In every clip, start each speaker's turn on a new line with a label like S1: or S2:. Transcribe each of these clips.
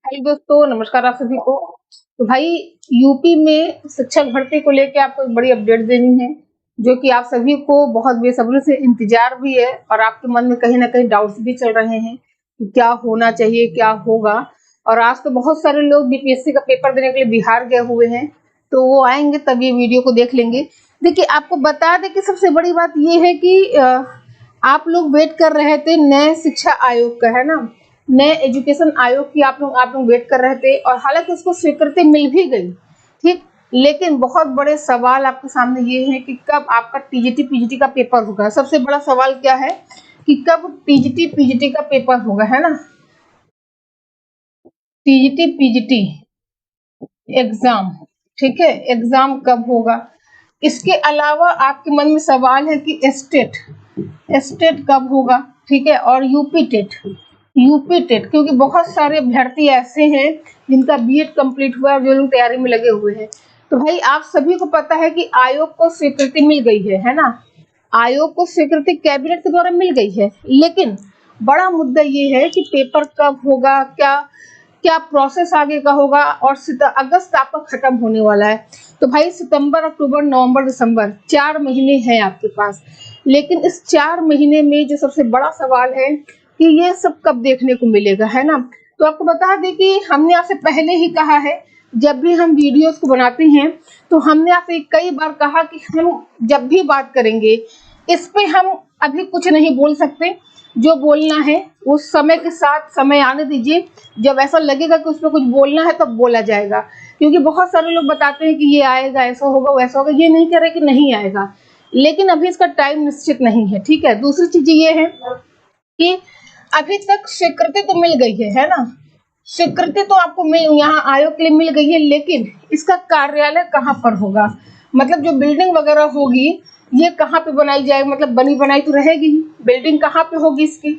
S1: Hello दोस्तों, नमस्कार आप सभी को। तो भाई, यूपी में शिक्षक भर्ती को लेके आपको एक बड़ी अपडेट देनी है, जो कि आप सभी को बहुत बेसब्री से इंतजार भी है और आपके मन में कहीं ना कहीं डाउट्स भी चल रहे हैं कि क्या होना चाहिए, क्या होगा। और आज तो बहुत सारे लोग बीपीएससी का पेपर देने के लिए बिहार गए हुए हैं, तो वो आएंगे तब ये वीडियो को देख लेंगे। देखिए, आपको बता दें कि सबसे बड़ी बात ये है कि आप लोग वेट कर रहे थे नए शिक्षा आयोग का, है ना, नए एजुकेशन आयोग की आप लोग वेट कर रहे थे, और हालांकि उसको स्वीकृति मिल भी गई, ठीक। लेकिन बहुत बड़े सवाल आपके सामने ये है कि कब आपका टीजीटी पीजीटी का पेपर होगा। सबसे बड़ा सवाल क्या है कि कब टीजीटी पीजीटी का पेपर होगा, है ना, टीजीटी पीजीटी एग्जाम, ठीक है, एग्जाम कब होगा। इसके अलावा आपके मन में सवाल है कि स्टेट स्टेट कब होगा, ठीक है, और यूपी टेट, क्योंकि बहुत सारे अभ्यर्थी ऐसे हैं जिनका बीएड कंप्लीट हुआ और जो लोग तैयारी में लगे हुए हैं। तो भाई, आप सभी को पता है कि आयोग को स्वीकृति मिल गई है ना, आयोग को स्वीकृति कैबिनेट के द्वारा मिल गई है। लेकिन बड़ा मुद्दा ये है कि पेपर कब होगा, क्या क्या प्रोसेस आगे का होगा। और अगस्त आपका खत्म होने वाला है, तो भाई सितंबर, अक्टूबर, नवंबर, दिसंबर 4 महीने हैं आपके पास। लेकिन इस 4 महीने में जो सबसे बड़ा सवाल है कि ये सब कब देखने को मिलेगा, है ना। तो आपको बता दें कि हमने आपसे पहले ही कहा है, जब भी हम वीडियोस को बनाते हैं तो हमने आपसे कई बार कहा कि हम जब भी बात करेंगे इस पे हम अभी कुछ नहीं बोल सकते। जो बोलना है वो समय के साथ, समय आने दीजिए, जब ऐसा लगेगा कि उस पर कुछ बोलना है तब बोला जाएगा। क्योंकि बहुत सारे लोग बताते हैं कि ये आएगा, ऐसा होगा, वैसा होगा। ये नहीं कह रहे कि नहीं आएगा, लेकिन अभी इसका टाइम निश्चित नहीं है, ठीक है। दूसरी चीज ये है कि अभी तक स्वीकृति तो मिल गई है ना, स्वीकृति तो आपको यहाँ आयोग के लिए मिल गई है, लेकिन इसका कार्यालय कहाँ पर होगा, मतलब जो बिल्डिंग वगैरह होगी ये कहाँ पे बनाई जाएगी, मतलब बनी बनाई तो रहेगी ही, बिल्डिंग कहाँ पे होगी इसकी,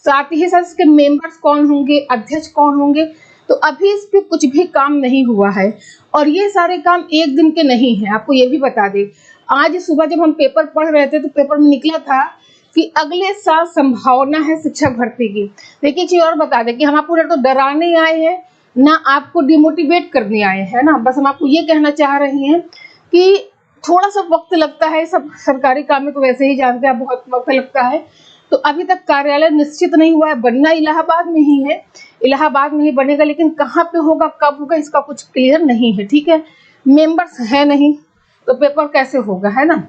S1: साथ ही साथ इसके मेंबर्स कौन होंगे, अध्यक्ष कौन होंगे। तो अभी इस पे कुछ भी काम नहीं हुआ है, और ये सारे काम एक दिन के नहीं है। आपको ये भी बता दें, आज सुबह जब हम पेपर पढ़ रहे थे तो पेपर में निकला था कि अगले साल संभावना है शिक्षक भर्ती की। देखिए, चीज और बता दें कि हम आपको तो डराने आए हैं ना, आपको डिमोटिवेट करने आए हैं ना। बस हम आपको ये कहना चाह रहे हैं कि थोड़ा सा वक्त लगता है, सब सरकारी काम में तो वैसे ही जानते हैं, बहुत वक्त लगता है। तो अभी तक कार्यालय निश्चित नहीं हुआ है, बनना इलाहाबाद में ही है, इलाहाबाद में ही बनेगा, लेकिन कहाँ पे होगा, कब होगा, इसका कुछ क्लियर नहीं है, ठीक है। मेंबर्स है नहीं तो पेपर कैसे होगा, है ना।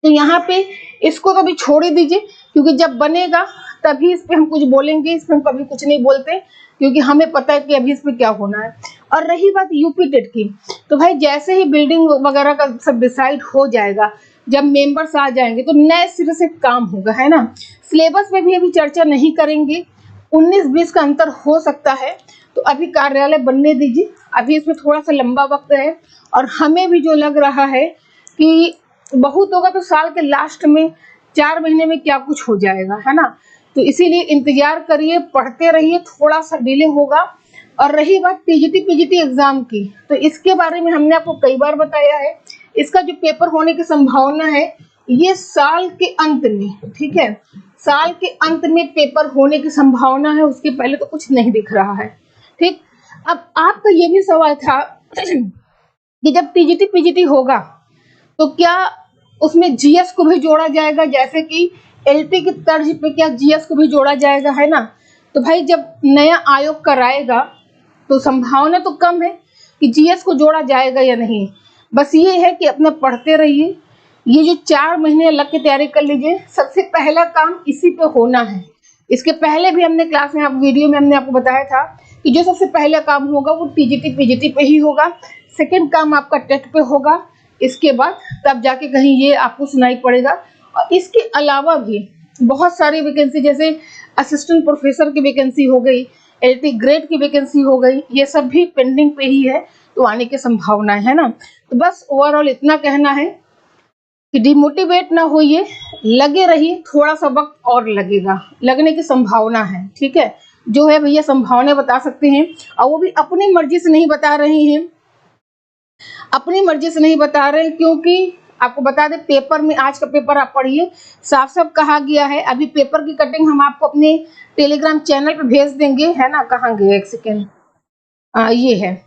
S1: तो यहाँ पे इसको तो अभी छोड़ ही दीजिए, क्योंकि जब बनेगा तभी इस पे हम कुछ बोलेंगे। इस पे हम कभी कुछ नहीं बोलते, क्योंकि हमें पता है कि अभी इस पे क्या होना है। और रही बात यूपी टेट की, तो भाई जैसे ही बिल्डिंग वगैरह का सब डिसाइड हो जाएगा, जब मेंबर्स आ जाएंगे तो नए सिरे से काम होगा, है ना। सिलेबस में भी अभी चर्चा नहीं करेंगे, 19-20 का अंतर हो सकता है। तो अभी कार्यालय बनने दीजिए, अभी इसमें थोड़ा सा लंबा वक्त है। और हमें भी जो लग रहा है कि बहुत होगा तो साल के लास्ट में 4 महीने में क्या कुछ हो जाएगा, है ना। तो इसीलिए इंतजार करिए, पढ़ते रहिए, थोड़ा सा डिले होगा। और रही बात टीजीटी पीजीटी एग्जाम की, तो इसके बारे में हमने आपको कई बार बताया है। इसका जो पेपर होने की संभावना है ये साल के अंत में, ठीक है, साल के अंत में पेपर होने की संभावना है, उसके पहले तो कुछ नहीं दिख रहा है, ठीक। अब आपका ये भी सवाल था कि जब टीजीटी पीजीटी होगा तो क्या उसमें जीएस को भी जोड़ा जाएगा, जैसे कि एलटी की तर्ज पे क्या जीएस को भी जोड़ा जाएगा, है ना। तो भाई, जब नया आयोग कराएगा तो संभावना तो कम है कि जीएस को जोड़ा जाएगा या नहीं। बस ये है कि अपना पढ़ते रहिए, ये जो 4 महीने लग के तैयारी कर लीजिए। सबसे पहला काम इसी पे होना है। इसके पहले भी हमने क्लास में, वीडियो में हमने आपको बताया था कि जो सबसे पहला काम होगा वो टीजीटी पीजीटी पे ही होगा। सेकंड काम आपका टेट पे होगा, इसके बाद तब जाके कहीं ये आपको सुनाई पड़ेगा। और इसके अलावा भी बहुत सारी वैकेंसी, जैसे असिस्टेंट प्रोफेसर की वैकेंसी हो गई, एलटी ग्रेड की वैकेंसी हो गई, ये सब भी पेंडिंग पे ही है, तो आने की संभावना है ना। तो बस ओवरऑल इतना कहना है कि डिमोटिवेट ना होइए, लगे रहिए, थोड़ा सा वक्त और लगेगा, लगने की संभावना है, ठीक है। जो है भैया संभावना बता सकते हैं, और वो भी अपनी मर्जी से नहीं बता रहे हैं, अपनी मर्जी से नहीं बता रहे, क्योंकि आपको बता दें पेपर में, आज का पेपर आप पढ़िए, साफ साफ कहा गया है। अभी पेपर की कटिंग हम आपको अपने टेलीग्राम चैनल पे भेज देंगे, है ना। कहाँ गए, एक सेकेंड, ये है,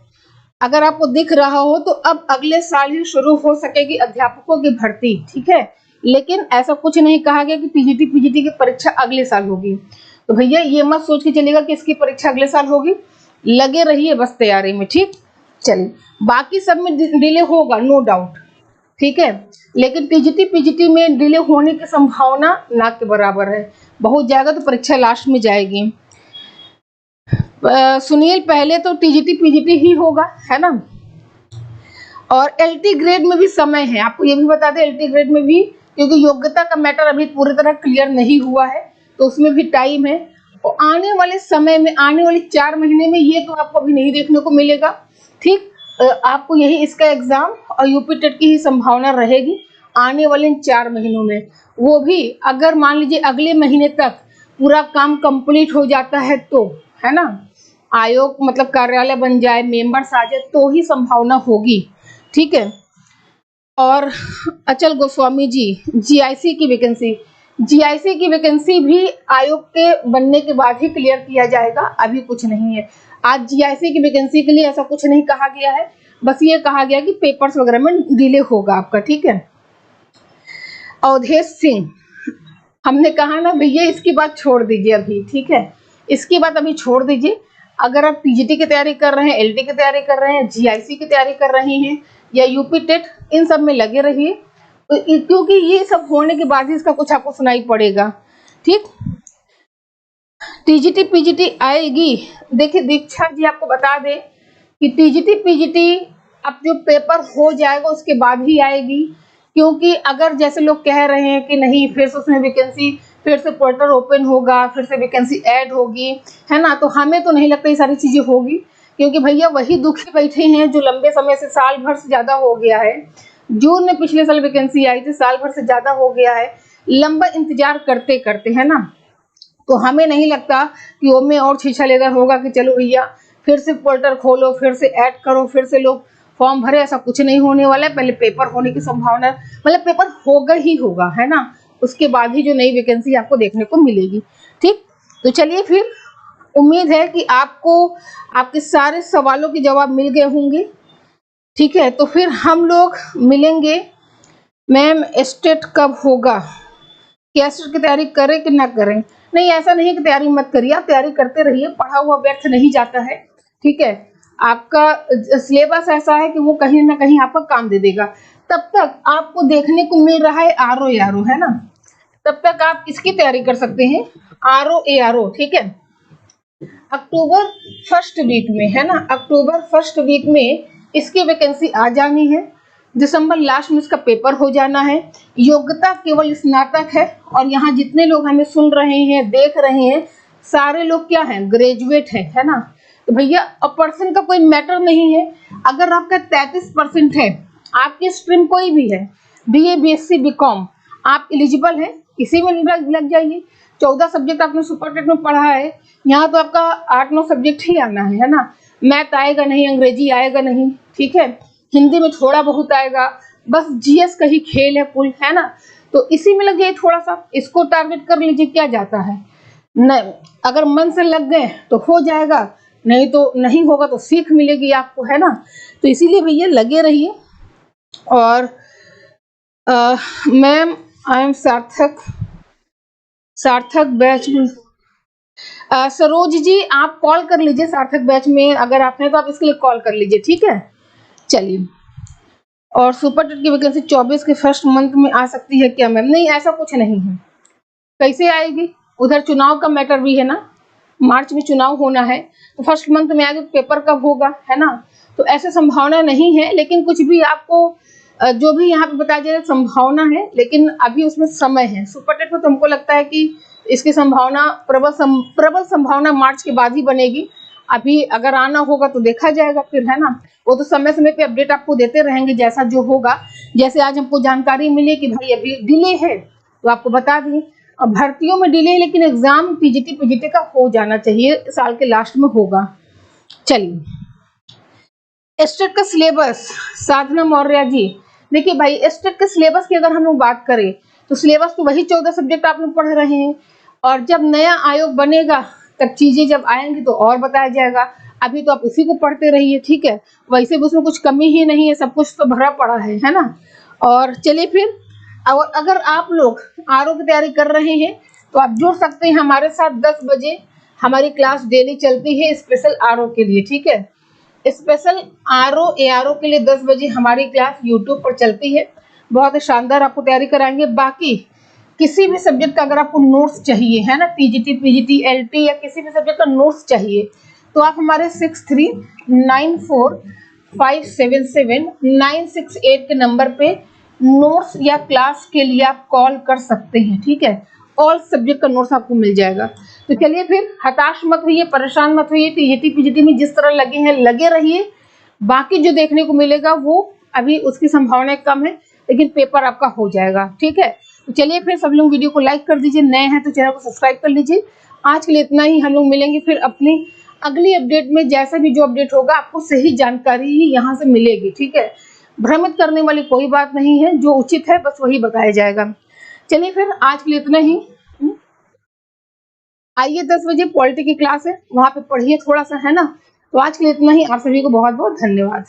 S1: अगर आपको दिख रहा हो तो अब अगले साल ही शुरू हो सकेगी अध्यापकों की भर्ती, ठीक है। लेकिन ऐसा कुछ नहीं कहा गया कि पीजीटी की परीक्षा अगले साल होगी। तो भैया ये मत सोच के चलेगा कि इसकी परीक्षा अगले साल होगी, लगे रहिए बस तैयारी में, ठीक। चलिए, बाकी सब में डिले होगा, नो डाउट, ठीक है। लेकिन पीजीटी में डिले होने की संभावना ना के बराबर है। बहुत जाएगा तो परीक्षा लास्ट में जाएगी। सुनील, पहले तो टीजीटी पीजीटी ही होगा, है ना। और एलटी ग्रेड में भी समय है, आपको ये भी बता दें, एलटी ग्रेड में भी, क्योंकि योग्यता का मैटर अभी पूरी तरह क्लियर नहीं हुआ है, तो उसमें भी टाइम है। और आने वाले समय में, आने वाले 4 महीने में ये तो आपको अभी नहीं देखने को मिलेगा, ठीक। आपको यही इसका एग्जाम और यूपी टेट की ही संभावना रहेगी आने वाले 4 महीनों में। वो भी अगर मान लीजिए अगले महीने तक पूरा काम कंप्लीट हो जाता है तो, है ना, आयोग मतलब कार्यालय बन जाए, मेंबर्स आ जाए, तो ही संभावना होगी, ठीक है। और अचल गोस्वामी जी, जीआईसी की वैकेंसी भी आयोग के बनने के बाद ही क्लियर किया जाएगा, अभी कुछ नहीं है। आज जीआईसी की वैकेंसी के लिए ऐसा कुछ नहीं कहा गया है, बस ये कहा गया कि पेपर्स वगैरह में डिले होगा आपका, ठीक है। अवधेश सिंह, हमने कहा ना भैया इसकी बात छोड़ दीजिए अभी, ठीक है, इसकी बात अभी छोड़ दीजिए। अगर आप पीजीटी की तैयारी कर रहे हैं, एलटी की तैयारी कर रहे हैं, जीआईसी की तैयारी कर रहे हैं या यूपी टेट, इन सब में लगे रहिए, क्योंकि ये सब होने के बाद ही इसका कुछ आपको सुनाई पड़ेगा, ठीक। टीजीटी पीजीटी आएगी। देखिए दीक्षा जी आपको बता दें कि टीजीटी पीजीटी अब जो पेपर हो जाएगा उसके बाद ही आएगी, क्योंकि अगर जैसे लोग कह रहे हैं कि नहीं फिर से उसमें वैकेंसी, फिर से पोर्टल ओपन होगा, फिर से वैकेंसी ऐड होगी, है ना, तो हमें तो नहीं लगता ये सारी चीजें होगी, क्योंकि भैया वही दुखी बैठे हैं जो लंबे समय से, साल भर से ज्यादा हो गया है। जून में पिछले साल वैकेंसी आई थी, साल भर से ज्यादा हो गया है, लंबा इंतजार करते करते, है ना। तो हमें नहीं लगता कि वो में और छीछा लेकर होगा कि चलो भैया फिर से पोर्टल खोलो, फिर से ऐड करो, फिर से लोग फॉर्म भरे, ऐसा कुछ नहीं होने वाला है। पहले पेपर होने की संभावना, मतलब पेपर होगा ही होगा, है ना, उसके बाद ही जो नई वैकेंसी आपको देखने को मिलेगी, ठीक। तो चलिए फिर, उम्मीद है कि आपको आपके सारे सवालों के जवाब मिल गए होंगे, ठीक है। तो फिर हम लोग मिलेंगे। मैम स्टेट कब होगा, क्या स्टेट की तैयारी करें कि ना करें? नहीं, ऐसा नहीं कि तैयारी मत करिए, आप तैयारी करते रहिए, पढ़ा हुआ व्यर्थ नहीं जाता है, ठीक है। आपका सिलेबस ऐसा है कि वो कहीं ना कहीं आपका काम दे देगा। तब तक आपको देखने को मिल रहा है आरओ एआरओ, है ना, तब तक आप इसकी तैयारी कर सकते हैं, आरओ एआरओ, ठीक है। अक्टूबर फर्स्ट वीक में, है ना, अक्टूबर फर्स्ट वीक में इसकी वैकेंसी आ जानी है, दिसंबर लास्ट में इसका पेपर हो जाना है। योग्यता केवल स्नातक है, और यहाँ जितने लोग हमें सुन रहे हैं, देख रहे हैं, सारे लोग क्या हैं, ग्रेजुएट है ना। तो भैया परसेंट का कोई मैटर नहीं है, अगर आपका 33% है, आपकी स्ट्रीम कोई भी है, बीए बीएससी बीकॉम, आप एलिजिबल हैं, किसी में लग जाइए। 14 सब्जेक्ट आपने सुपर टेट में पढ़ा है, यहाँ तो आपका 8-9 सब्जेक्ट ही आना है ना। मैथ आएगा नहीं, अंग्रेजी आएगा नहीं, ठीक है, हिंदी में थोड़ा बहुत आएगा, बस जीएस का ही खेल है कुल, है ना। तो इसी में लग जाइए, थोड़ा सा इसको टारगेट कर लीजिए, क्या जाता है। नहीं, अगर मन से लग गए तो हो जाएगा, नहीं तो नहीं होगा, तो सीख मिलेगी आपको, है ना। तो इसीलिए भैया लगे रहिए। और मैम आई एम सार्थक बैच में, सरोज जी आप कॉल कर लीजिए सार्थक बैच में, अगर आप हैं तो आप इसके लिए कॉल कर लीजिए, ठीक है। चलिए, और सुपर टेट की वैकेंसी 24 के फर्स्ट मंथ में आ सकती है क्या मैम? नहीं, ऐसा कुछ नहीं है। कैसे आएगी, उधर चुनाव का मैटर भी है ना, मार्च में चुनाव होना है, तो फर्स्ट मंथ में आएगी, पेपर कब होगा, है ना। तो ऐसे संभावना नहीं है, लेकिन कुछ भी आपको जो भी यहाँ पे बताया जाए संभावना है, लेकिन अभी उसमें समय है। सुपर टेट में तो हमको लगता है कि इसकी संभावना प्रबल संभावना मार्च के बाद ही बनेगी। अभी अगर आना होगा तो देखा जाएगा फिर, है ना, वो तो समय समय पे अपडेट आपको देते रहेंगे जैसा जो होगा। जैसे आज हमको जानकारी मिली कि भाई अभी डिले है, तो आपको बता दिए। अब भर्तियों में डिले, लेकिन एग्जाम टीजीटी पीजीटी का हो जाना चाहिए, साल के लास्ट में होगा। चलिए, स्टेट का सिलेबस, साधना मौर्य जी, देखिए भाई स्टेट के सिलेबस की अगर हम लोग बात करें तो सिलेबस तो वही 14 सब्जेक्ट आप लोग पढ़ रहे हैं, और जब नया आयोग बनेगा तब चीजें जब आएंगी तो और बताया जाएगा। अभी तो आप उसी को पढ़ते रहिए, ठीक है। वैसे भी उसमें कुछ कमी ही नहीं है, सब कुछ तो भरा पड़ा है ना। और चलिए फिर, और अगर आप लोग आरओ की तैयारी कर रहे हैं तो आप जुड़ सकते हैं हमारे साथ। 10 बजे हमारी क्लास डेली चलती है स्पेशल आरओ के लिए, ठीक है। स्पेशल आरओ एआरओ के लिए 10 बजे हमारी क्लास यूट्यूब पर चलती है। बहुत ही शानदार आपको तैयारी कराएंगे। बाकी किसी भी सब्जेक्ट का अगर आपको नोट्स चाहिए है ना, टीजीटी पीजीटी एलटी या किसी भी सब्जेक्ट का नोट्स चाहिए, तो आप हमारे 6394577968 के नंबर पे नोट्स या क्लास के लिए आप कॉल कर सकते हैं, ठीक है। ऑल सब्जेक्ट का नोट्स आपको मिल जाएगा। तो चलिए फिर, हताश मत होइए, परेशान मत होइए। टीजीटी पीजीटी में जिस तरह लगे हैं लगे रहिए। बाकी जो देखने को मिलेगा वो अभी उसकी संभावना कम है, लेकिन पेपर आपका हो जाएगा, ठीक है। तो चलिए फिर, सब लोग वीडियो को लाइक कर दीजिए, नए हैं तो चैनल को सब्सक्राइब कर लीजिए। आज के लिए इतना ही। हम लोग मिलेंगे फिर अपनी अगली अपडेट में। जैसा भी जो अपडेट होगा आपको सही जानकारी ही यहाँ से मिलेगी, ठीक है। भ्रमित करने वाली कोई बात नहीं है, जो उचित है बस वही बताया जाएगा। चलिए फिर, आज के लिए इतना ही। आइए 10 बजे पॉलिटी की क्लास है, वहां पे पढ़िए थोड़ा सा, है ना। तो आज के लिए इतना ही। आप सभी को बहुत बहुत धन्यवाद।